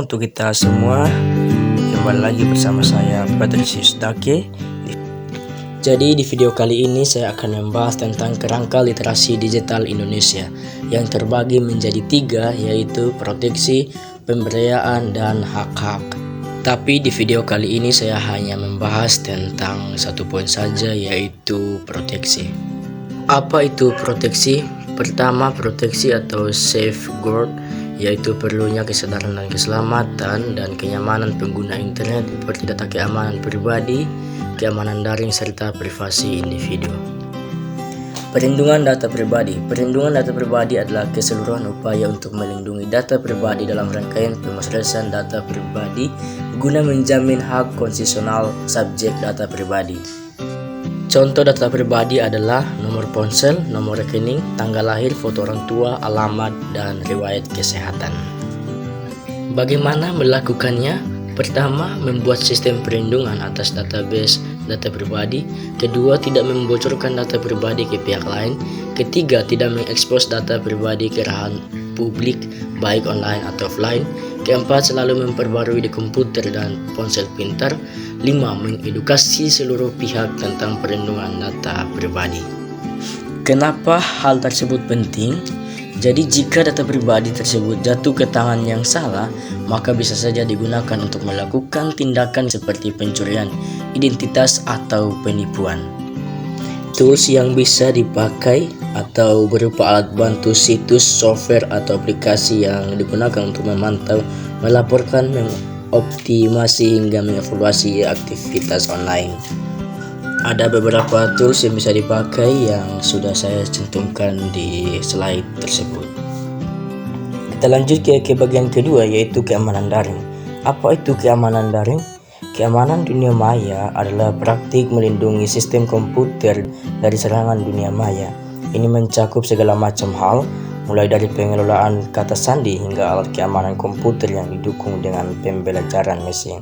untuk kita semua. Kembali lagi bersama saya Patricius Dake. Jadi di video kali ini saya akan membahas tentang kerangka literasi digital Indonesia yang terbagi menjadi 3, yaitu proteksi, pemberdayaan, dan hak-hak. Tapi di video kali ini saya hanya membahas tentang satu poin saja, yaitu proteksi. Apa itu proteksi? Pertama, proteksi atau safeguard, yaitu perlunya kesadaran dan keselamatan dan kenyamanan pengguna internet seperti data keamanan pribadi, keamanan daring, serta privasi individu. Perlindungan data pribadi. Perlindungan data pribadi adalah keseluruhan upaya untuk melindungi data pribadi dalam rangkaian pemrosesan data pribadi guna menjamin hak konstitusional subjek data pribadi. Contoh data pribadi adalah nomor ponsel, nomor rekening, tanggal lahir, foto orang tua, alamat, dan riwayat kesehatan. Bagaimana melakukannya? Pertama, membuat sistem perlindungan atas database data pribadi. Kedua, tidak membocorkan data pribadi ke pihak lain. Ketiga, tidak mengekspos data pribadi ke ranah publik, baik online atau offline. Keempat, selalu memperbarui di komputer dan ponsel pintar. 5. Mengedukasi seluruh pihak tentang perlindungan data pribadi. Kenapa hal tersebut penting? Jadi jika data pribadi tersebut jatuh ke tangan yang salah, maka bisa saja digunakan untuk melakukan tindakan seperti pencurian identitas atau penipuan. Tools yang bisa dipakai atau berupa alat bantu situs, software, atau aplikasi yang digunakan untuk memantau, melaporkan, optimasi hingga mengevaluasi aktivitas online. Ada beberapa tools yang bisa dipakai yang sudah saya cantumkan di slide tersebut. Kita lanjut ke bagian kedua, yaitu keamanan daring. Apa itu keamanan daring? Keamanan dunia maya adalah praktik melindungi sistem komputer dari serangan dunia maya. Ini mencakup segala macam hal, mulai dari pengelolaan kata sandi hingga alat keamanan komputer yang didukung dengan pembelajaran mesin.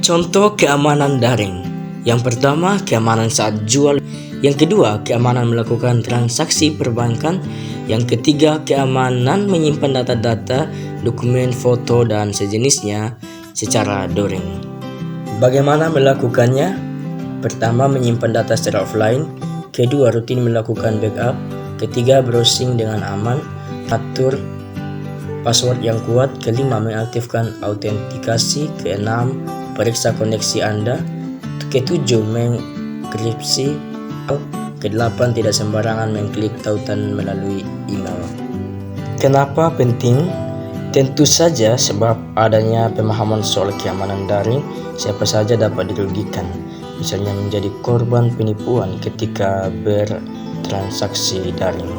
Contoh keamanan daring. Yang pertama, keamanan saat jual. Yang kedua, keamanan melakukan transaksi perbankan. Yang ketiga, keamanan menyimpan data-data, dokumen, foto, dan sejenisnya secara daring. Bagaimana melakukannya? Pertama, menyimpan data secara offline. Kedua, rutin melakukan backup. Ketiga, browsing dengan aman. Atur password yang kuat. Kelima, mengaktifkan autentikasi. Keenam, periksa koneksi Anda. Ketujuh, mengenkripsi. Kedelapan, tidak sembarangan mengklik tautan melalui email. Kenapa penting? Tentu saja sebab adanya pemahaman soal keamanan daring, siapa saja dapat dirugikan, misalnya menjadi korban penipuan ketika bertransaksi daring.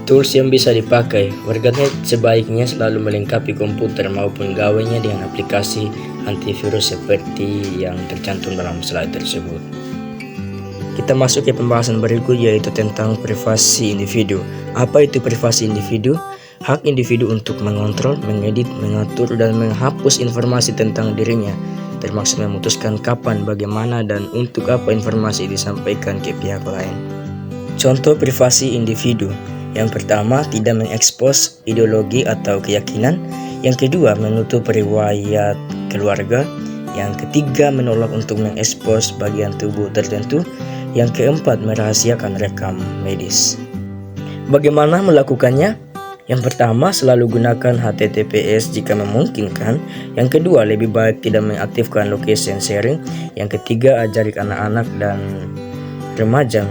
Tools yang bisa dipakai. Warganet sebaiknya selalu melengkapi komputer maupun gawainya dengan aplikasi antivirus seperti yang tercantum dalam slide tersebut. Kita masuk ke pembahasan berikut, yaitu tentang privasi individu. Apa itu privasi individu? Hak individu untuk mengontrol, mengedit, mengatur, dan menghapus informasi tentang dirinya, termasuk memutuskan kapan, bagaimana, dan untuk apa informasi disampaikan ke pihak lain. Contoh privasi individu. Yang pertama, tidak mengekspos ideologi atau keyakinan. Yang kedua, menutup riwayat keluarga. Yang ketiga, menolak untuk mengekspos bagian tubuh tertentu. Yang keempat, merahasiakan rekam medis. Bagaimana melakukannya? Yang pertama, selalu gunakan HTTPS jika memungkinkan. Yang kedua, lebih baik tidak mengaktifkan location sharing. Yang ketiga, ajari anak-anak dan remaja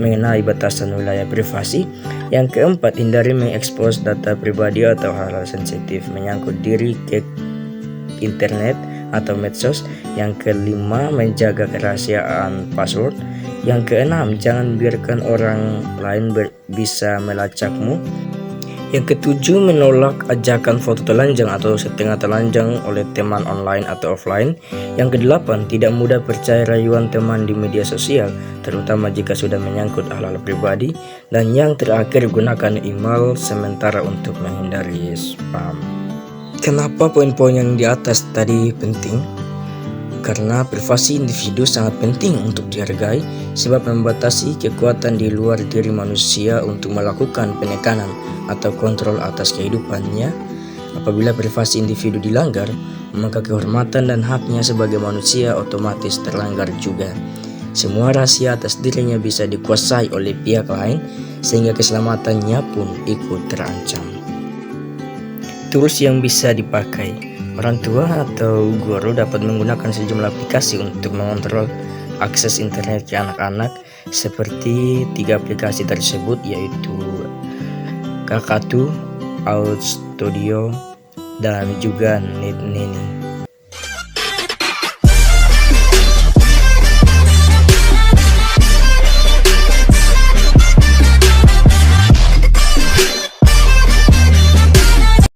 mengenai batasan wilayah privasi. Yang keempat, hindari mengekspos data pribadi atau hal-hal sensitif menyangkut diri ke internet atau medsos. Yang kelima, menjaga kerahasiaan password. Yang keenam, jangan biarkan orang lain bisa melacakmu. Yang ketujuh, menolak ajakan foto telanjang atau setengah telanjang oleh teman online atau offline. Yang kedelapan, tidak mudah percaya rayuan teman di media sosial, terutama jika sudah menyangkut hal-hal pribadi. Dan yang terakhir, gunakan email sementara untuk menghindari spam. Kenapa poin-poin yang di atas tadi penting? Karena privasi individu sangat penting untuk dihargai, sebab membatasi kekuatan di luar diri manusia untuk melakukan penekanan atau kontrol atas kehidupannya. Apabila privasi individu dilanggar, maka kehormatan dan haknya sebagai manusia otomatis terlanggar juga. Semua rahasia atas dirinya bisa dikuasai oleh pihak lain, sehingga keselamatannya pun ikut terancam. Tools yang bisa dipakai. Orang tua atau guru dapat menggunakan sejumlah aplikasi untuk mengontrol akses internet ke anak-anak, seperti 3 aplikasi tersebut, yaitu Kakadu, Out Studio, dan juga NetNanny.